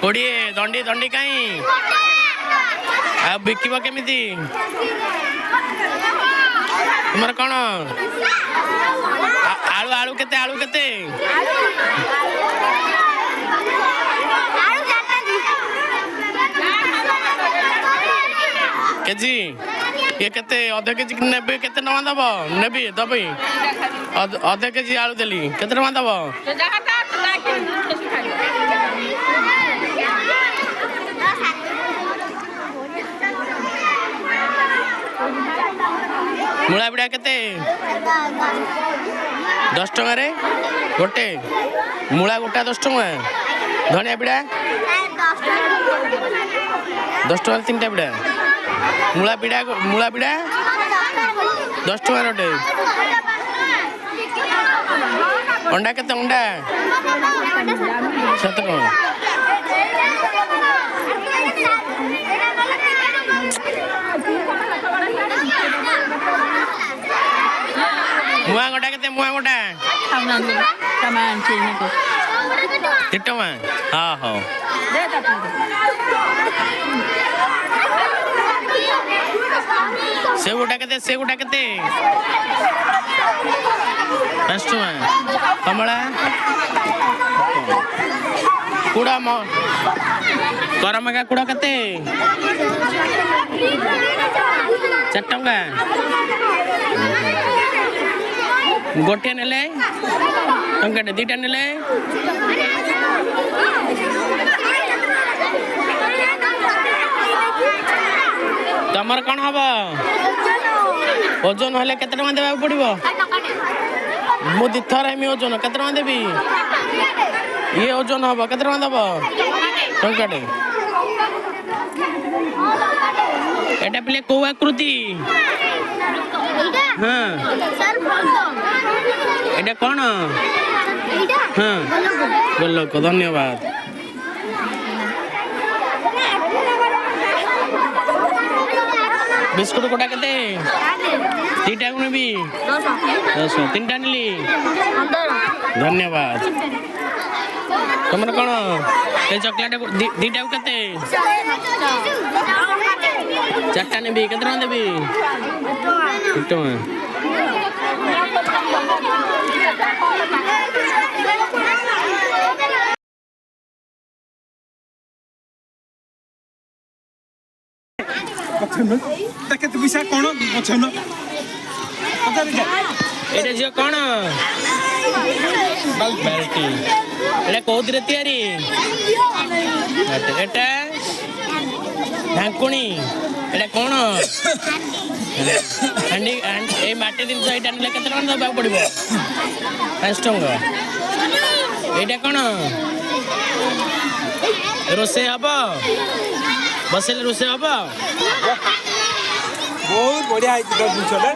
कोड़े दंडी दंडी कहीं बिकब केमिति तुमर कौन आलू आलू केते आलू केते केजी ये केते आधा केजी नेबे केते टका दब नेबी दबी आधा केजी आलू देली केते टका दब मूला बिड़ा केते 10 टका रे गोटे मूला गोटा 10 टका धनिया बिड़ा 10 टका 3टा बिड़ा मूला बिड़ा 10 टका रोटे अंडा केते अंडा 7 टका मुआ गोटा केते मुआ गोटा सामान चीनी को तिटमा हां हां से गोटा केते 5 टका कमला कुड़ा म करमगा कुड़ा केते 4 टका गोटे नेले टंकाटे 2टा नेले तमर कौन हम ओजन हेले केते टका देबा पड़िबो मु दिथर हेमी ओजन केते टका देबी ये ओजन हम केते टका देबो टंकाटे एटा पिले को आकृति हाँ एटा कौन हाँ गोलोक धन्यवाद बिस्कुट कोटा केते 2टा नेबी 10 3टा नेली धन्यवाद तुमर कौन ए चॉकलेट 2टा केते 4टा नेबी केते टका देबी 1 टका ताके तू विषय कोन पछन एटा जे कोन बाल्टी एटा कोदरे तयारी एटा ढाकुणी एटा कोन अंडी ए माटी दिन एटा ने केते टका दबा पड़िबो 5 टका एटा कोन रोसे हबो बसेले रोसे हबो बहुत बढ़िया है जिंचले